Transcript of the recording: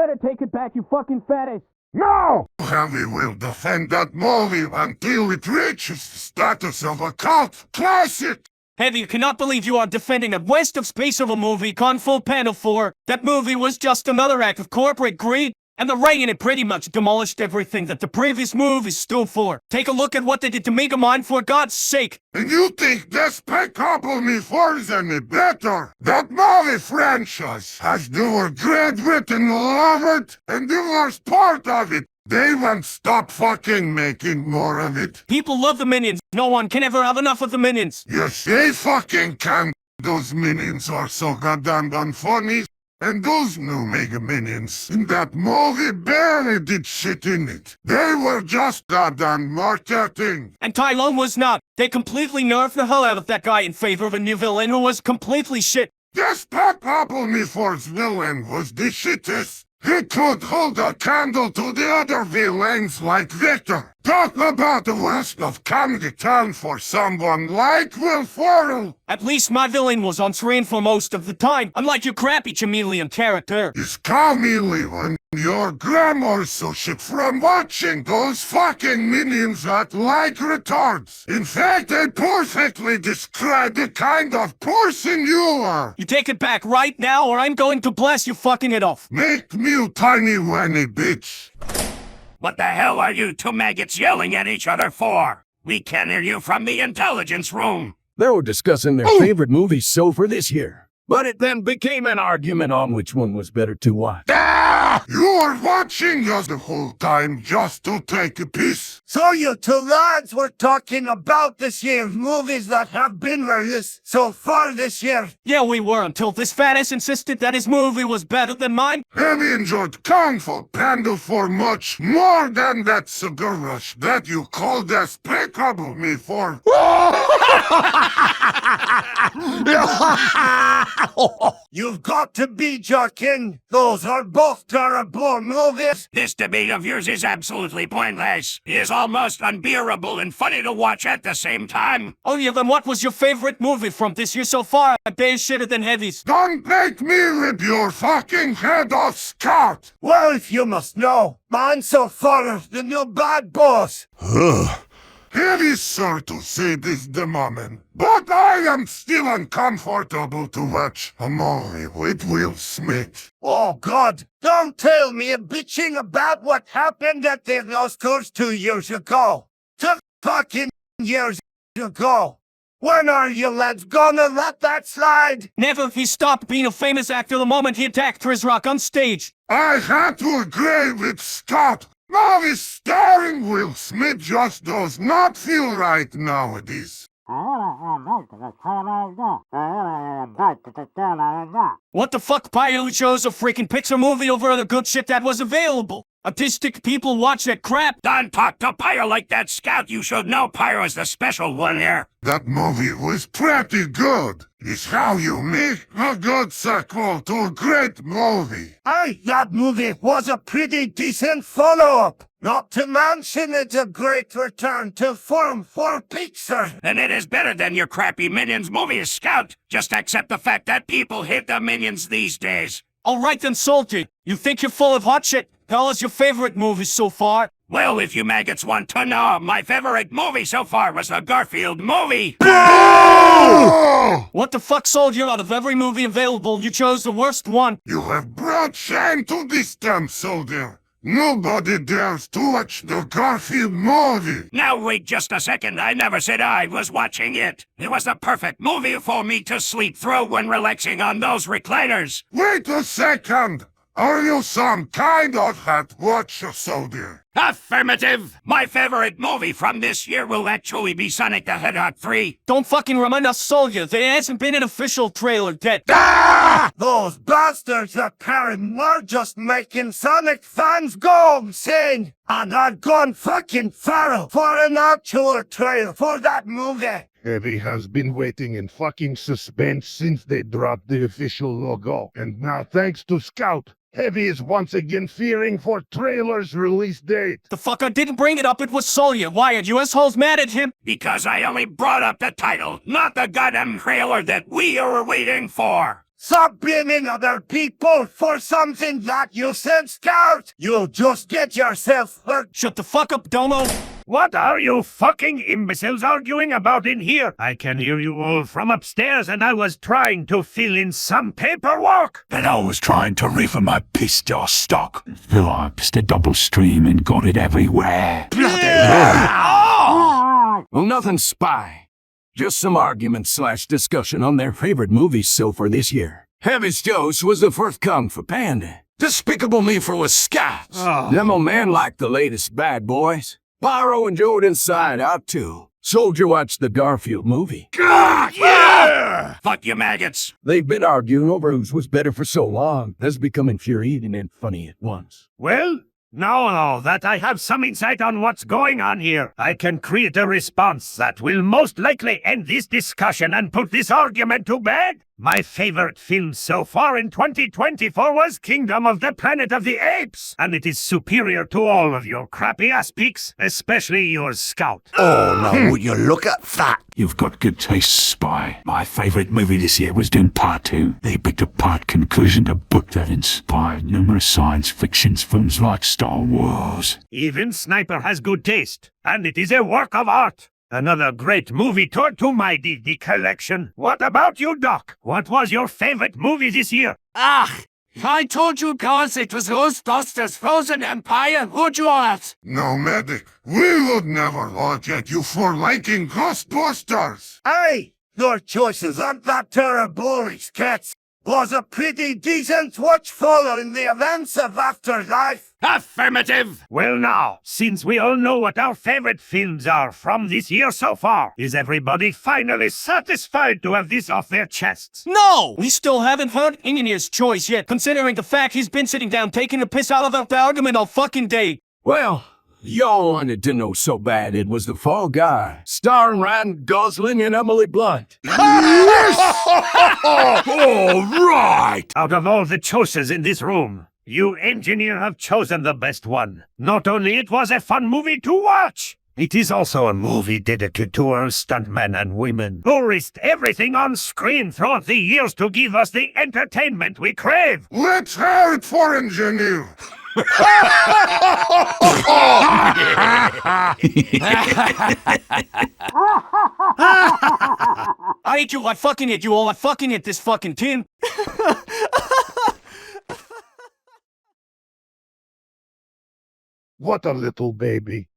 better take it back, you fucking fetish. No! Heavy will defend that movie until it reaches the status of a cult classic! Heavy, you cannot believe you are defending a waste of space of a movie Kung Fu Panda 4. That movie was just another act of corporate greed, and the writing it pretty much demolished everything that the previous movies stood for. Take a look at what they did to Megamind, for God's sake! And you think Despicable Me 4 is any better? That movie franchise has newer graduating love it, and the worst part of it, they won't stop fucking making more of it. People love the Minions. No one can ever have enough of the Minions. Yes, they fucking can. Those Minions are so goddamn unfunny. And those new Mega Minions in that movie barely did shit in it. They were just goddamn marketing. And Tai Lung was not. They completely nerfed the hell out of that guy in favor of a new villain who was completely shit. Despicable Me 4's villain was the shittest. He could hold a candle to the other villains like Victor. Talk about the waste of Candy Town for someone like Will Ferrell. At least my villain was on screen for most of the time, unlike your crappy chameleon character. Is chameleon your grammar so shit from watching those fucking minions act like retards? In fact, they perfectly describe the kind of person you are. You take it back right now or I'm going to blast you fucking it off. Make me you tiny whiny bitch. What the hell are you two maggots yelling at each other for? We can hear you from the intelligence room. They were discussing their favorite movies so for this year. But it then became an argument on which one was better to watch. Ah! You were watching us the whole time just to take a piss. So you two lads were talking about this year's movies that have been released so far this year. Yeah, we were, until this fat-ass insisted that his movie was better than mine. Heavy enjoyed Kung Fu Panda for much more than that cigar rush that you call Despicable Me for. You've got to be joking. Those are both terrible movies. This debate of yours is absolutely pointless. It is almost unbearable and funny to watch at the same time. Oh yeah, then what was your favorite movie from this year so far? I bet shitter than Heavy's. Don't make me rip your fucking head off, Scott! Well, if you must know, mine so far is the new Bad Boss. It is sorry to say this the moment, but I am still uncomfortable to watch a movie with Will Smith. Oh God, don't tell me you're bitching about what happened at the Oscars 2 years ago. 2 fucking years ago. When are you lads gonna let that slide? Never. He stopped being a famous actor the moment he attacked Chris Rock on stage. I had to agree with Scott. Movies starring Will Smith just does not feel right nowadays. What the fuck, Pyro chose a freaking Pixar movie over the good shit that was available? Autistic people watch that crap. Don't talk to Pyro like that, Scout. You should know Pyro is the special one here. That movie was pretty good. It's how you make a good sequel to a great movie. That movie was a pretty decent follow-up. Not to mention it's a great return to form for Pixar. And it is better than your crappy Minions movie, Scout. Just accept the fact that people hate the Minions these days. Alright then, Soldier. You think you're full of hot shit? Tell us your favorite movies so far. Well, if you maggots want to know, my favorite movie so far was the Garfield movie. What the fuck, Soldier? Out of every movie available, you chose the worst one. You have brought shame to this damn soldier. Nobody dares to watch the Garfield movie. Now wait just a second. I never said I was watching it. It was the perfect movie for me to sleep through when relaxing on those recliners. Wait a second. Are you some kind of hat watcher, soldier? Affirmative! My favorite movie from this year will actually be Sonic the Hedgehog 3. Don't fucking remind us, Soldier. There hasn't been an official trailer yet. Those bastards at Karen were just making Sonic fans go insane. And I'd gone fucking feral for an actual trailer for that movie. Heavy has been waiting in fucking suspense since they dropped the official logo. And now thanks to Scout, Heavy is once again fearing for trailer's release date. The fuck, I didn't bring it up, it was Soldier. Why are you assholes mad at him? Because I only brought up the title, not the goddamn trailer that we are waiting for. Stop blaming other people for something that you said, Scout. You'll just get yourself hurt. Shut the fuck up, Domo. What are you fucking imbeciles arguing about in here? I can hear you all from upstairs, and I was trying to fill in some paperwork. And I was trying to refill my pistol stock. Phillips the double stream and got it everywhere. Well, nothing spy. Just some argument/discussion on their favorite movies so far this year. Heavy's Dose was the first Kung Fu Panda. Despicable Me for was Scouts. Demo Man liked the latest Bad Boys. Pyro enjoyed Inside Out too. Soldier watched the Garfield movie. God, yeah! Fuck you, maggots. They've been arguing over whose was better for so long, that's become infuriating and funny at once. Well, now that I have some insight on what's going on here, I can create a response that will most likely end this discussion and put this argument to bed. My favorite film so far in 2024 was Kingdom of the Planet of the Apes, and it is superior to all of your crappy-ass picks, especially yours, Scout. Oh, now would you look at that? You've got good taste, Spy. My favorite movie this year was Dune Part 2. They picked apart conclusion a book that inspired numerous science fiction films like Star Wars. Even Sniper has good taste, and it is a work of art. Another great movie to add to my DVD collection. What about you, Doc? What was your favorite movie this year? I told you guys it was Ghostbusters Frozen Empire. Who'd you ask? No, Medic, we would never laugh at you for liking Ghostbusters. Hey, your choices aren't that terrible, cats. Was a pretty decent watch following the events of Afterlife. Affirmative! Well now, since we all know what our favorite films are from this year so far, is everybody finally satisfied to have this off their chests? No! We still haven't heard Engineer's choice yet, considering the fact he's been sitting down taking a piss out of the argument all fucking day. Well, y'all wanted to know so bad it was The Fall Guy, starring Ryan Gosling and Emily Blunt. All right! Out of all the choices in this room, you, Engineer, have chosen the best one. Not only it was a fun movie to watch, it is also a movie dedicated to our stuntmen and women who risked everything on screen throughout the years to give us the entertainment we crave. Let's hear it for Engineer. I hate you, I fucking hate you all, I fucking hate this fucking team. What a little baby.